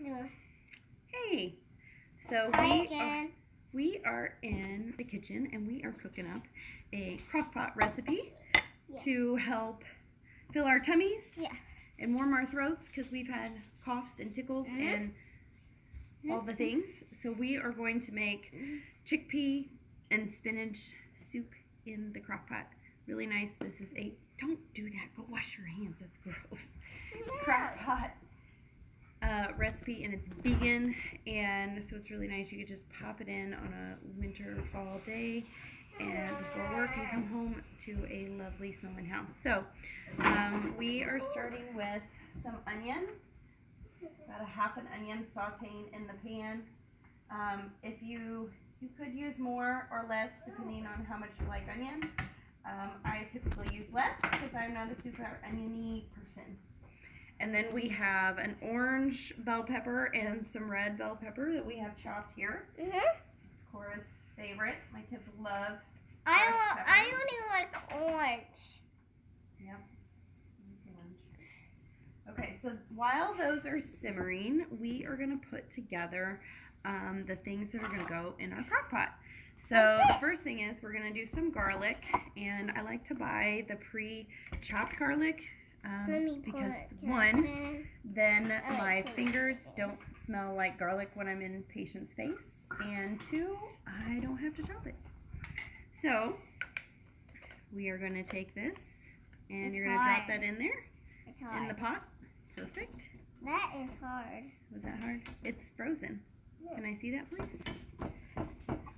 doing? Hey, so we are in the kitchen and we are cooking up a crockpot recipe to help fill our tummies and warm our throats because we've had coughs and tickles and all the things. So we are going to make chickpea and spinach soup in the crockpot. Really nice. This is a, don't do that, go wash your hands, that's gross. Crockpot recipe, and it's vegan, and so it's really nice. You could just pop it in on a winter or fall day and before work and come home to a lovely smelling house. So we are starting with some onion, about a half an onion sauteing in the pan. If you could use more or less depending on how much you like onion. I typically use less because I'm not a super oniony person. And then we have an orange bell pepper and some red bell pepper that we have chopped here. It's Cora's favorite. My kids love I only like orange. Yep. Okay, so while those are simmering, we are going to put together the things that are going to go in our crock pot. So the first thing is we're going to do some garlic, and I like to buy the pre-chopped garlic because one, then my fingers don't smell like garlic when I'm in patient's face, and two, I don't have to chop it. So we are going to take this, and you're going to drop that in there in the pot. Perfect. That is hard. Was that hard? It's frozen. Can I see that, please?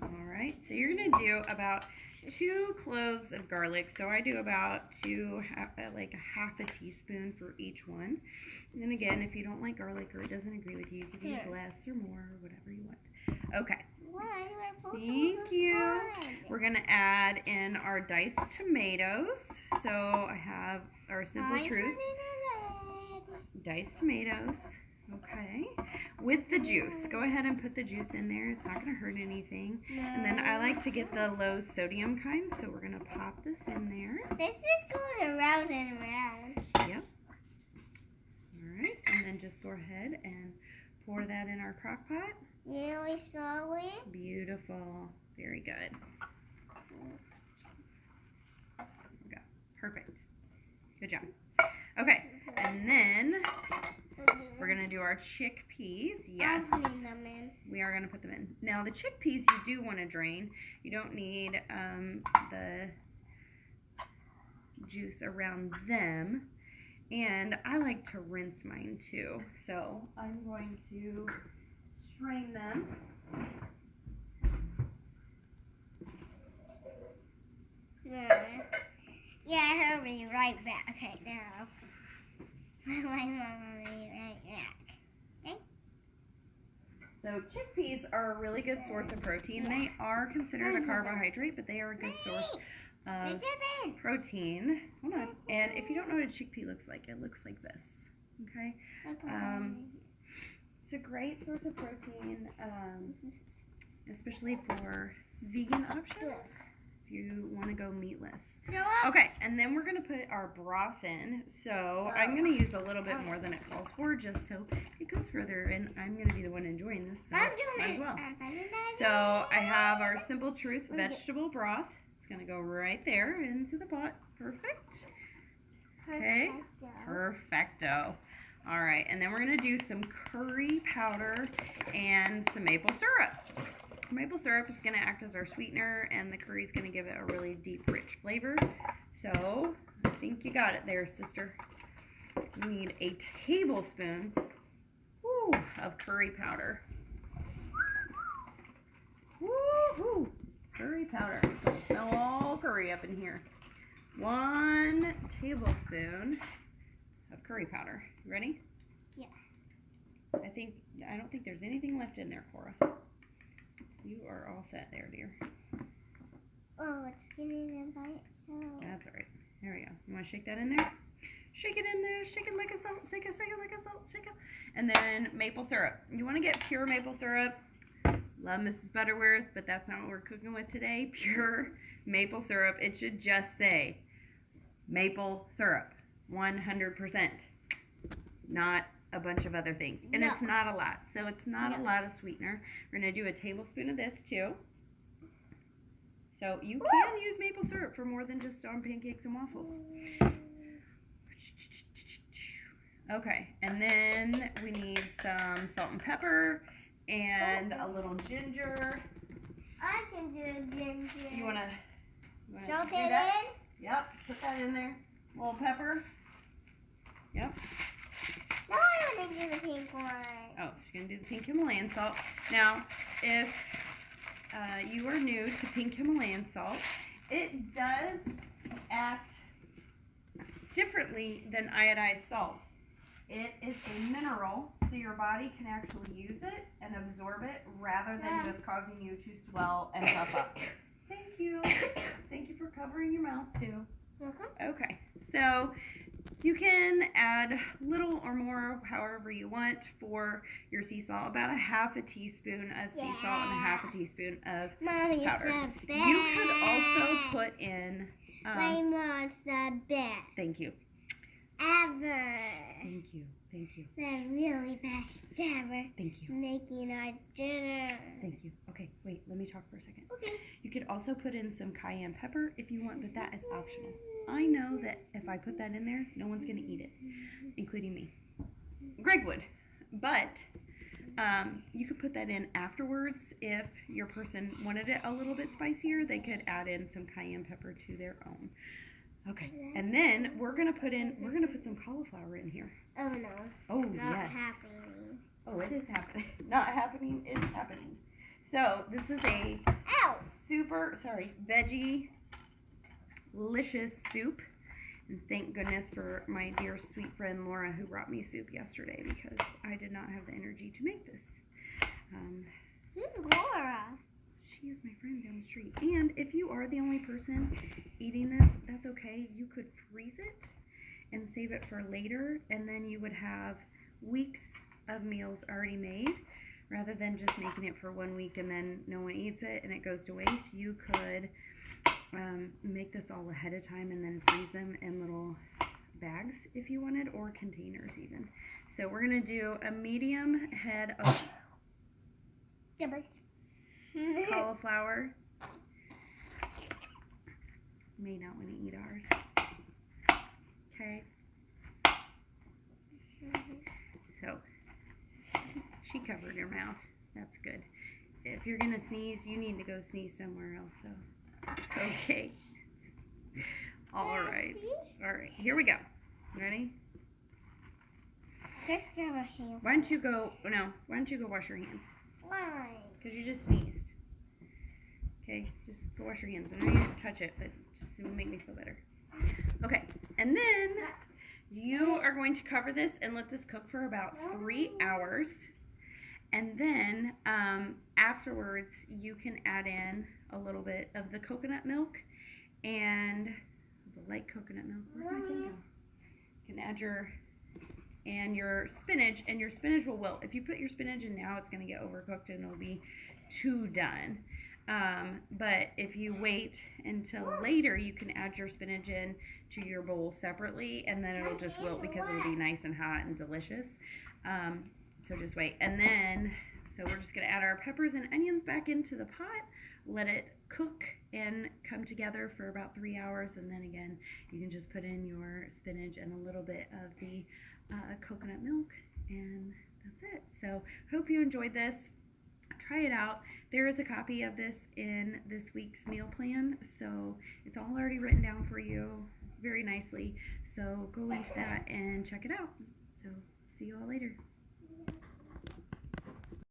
Alright, so you're going to do about 2 cloves of garlic. So I do about like a half a teaspoon for each one. And then again, if you don't like garlic or it doesn't agree with you, you can use less or more or whatever you want. Okay. Thank you. We're going to add in our diced tomatoes. So I have our Simple Truth diced tomatoes. Okay. With the juice. Go ahead and put the juice in there. It's not going to hurt anything. And then I like to get the low sodium kind, so we're going to pop this in there. This is going around and around. Yep. Alright, and then just go ahead and pour that in our crock pot. Really slowly. Beautiful. Very good. There we go. Perfect. Good job. Okay, and then we're going to do our chickpeas. Yes, we are going to put them in. Now, the chickpeas you do want to drain. You don't need the juice around them. And I like to rinse mine too. So I'm going to strain them. Yeah, I'll be right back. Okay, now. My mom will be right back. Okay? So chickpeas are a really good source of protein. They are considered a carbohydrate, but they are a good source of protein. Hold on. And if you don't know what a chickpea looks like, it looks like this. Okay? It's a great source of protein, especially for vegan options, if you want to go meatless. Okay, and then we're going to put our broth in. So I'm going to use a little bit more than it calls for, just so it goes further, and I'm going to be the one enjoying this, so might as well. So I have our Simple Truth vegetable broth. It's going to go right there into the pot. Perfect. Okay, perfecto. All right, and then we're going to do some curry powder and some maple syrup. Maple syrup is going to act as our sweetener, and the curry is going to give it a really deep, rich flavor. So, I think you got it there, sister. You need a tablespoon of curry powder. Woo-hoo! Curry powder. It's going to smell all curry up in here. 1 tablespoon of curry powder. You ready? Yeah. I don't think there's anything left in there, Cora. You are all set there, dear. Oh, it's getting in by itself. That's all right. There we go. You want to shake that in there? Shake it in there. Shake it like a salt. Shake it like a salt. Shake it. And then maple syrup. You want to get pure maple syrup. Love Mrs. Butterworth, but that's not what we're cooking with today. Pure maple syrup. It should just say maple syrup. 100%. Not a bunch of other things. And it's not a lot. So it's not a lot of sweetener. We're going to do a tablespoon of this too. So you can use maple syrup for more than just on pancakes and waffles. Okay, and then we need some salt and pepper and a little ginger. I can do ginger. You wanna Salt do it that? in? Yep, put that in there. A little pepper. Yep. No, I want to do the pink one. Oh, she's gonna do the pink Himalayan salt. Now, if you are new to pink Himalayan salt, it does act differently than iodized salt. It is a mineral, so your body can actually use it and absorb it rather than just causing you to swell and puff up. Thank you. Thank you for covering your mouth too. Okay, so you can add little or more, however you want, for your sea salt. About a half a teaspoon of sea salt and a half a teaspoon of powder. You could also put in. My mom's the best. Thank you. Ever. Thank you. Thank you. The really best ever. Thank you. Making our dinner. Thank you. Okay, wait, let me talk for a second. Okay. You could also put in some cayenne pepper if you want, but that is optional. I know that if I put that in there, no one's going to eat it, including me. Greg would, but you could put that in afterwards if your person wanted it a little bit spicier. They could add in some cayenne pepper to their own. Okay, and then we're gonna put some cauliflower in here. Oh no. Oh Not yes. happening. Oh, it is happening. Not happening. It's happening. So this is a veggie delicious soup. And thank goodness for my dear sweet friend Laura who brought me soup yesterday because I did not have the energy to make this. Who's Laura? She is my friend down the street. And if you are the only person eating this, that's okay. You could freeze it and save it for later, and then you would have weeks of meals already made rather than just making it for 1 week and then no one eats it and it goes to waste. You could make this all ahead of time and then freeze them in little bags if you wanted, or containers even. So we're going to do a medium head of cauliflower. May not want to eat ours. Okay. So, she covered her mouth. That's good. If you're going to sneeze, you need to go sneeze somewhere else, though. Okay. Alright. Alright, here we go. Ready? Just grab a hand. Why don't you go wash your hands? Why? Because you just sneezed. Okay, just go wash your hands. I know you didn't touch it, but just to make me feel better. Okay, and then you are going to cover this and let this cook for about 3 hours. And then afterwards, you can add in a little bit of the coconut milk and the light coconut milk. Where'd my thing go? You can add your spinach, and your spinach will wilt. If you put your spinach in now, it's going to get overcooked and it'll be too done. But if you wait until later, you can add your spinach in to your bowl separately, and then it'll just wilt because it'll be nice and hot and delicious. So just wait. And then, so we're just going to add our peppers and onions back into the pot, let it cook and come together for about 3 hours, and then again, you can just put in your spinach and a little bit of the coconut milk, and that's it. So hope you enjoyed this. Try it out. There is a copy of this in this week's meal plan, so it's all already written down for you very nicely. So go into that and check it out. So see you all later.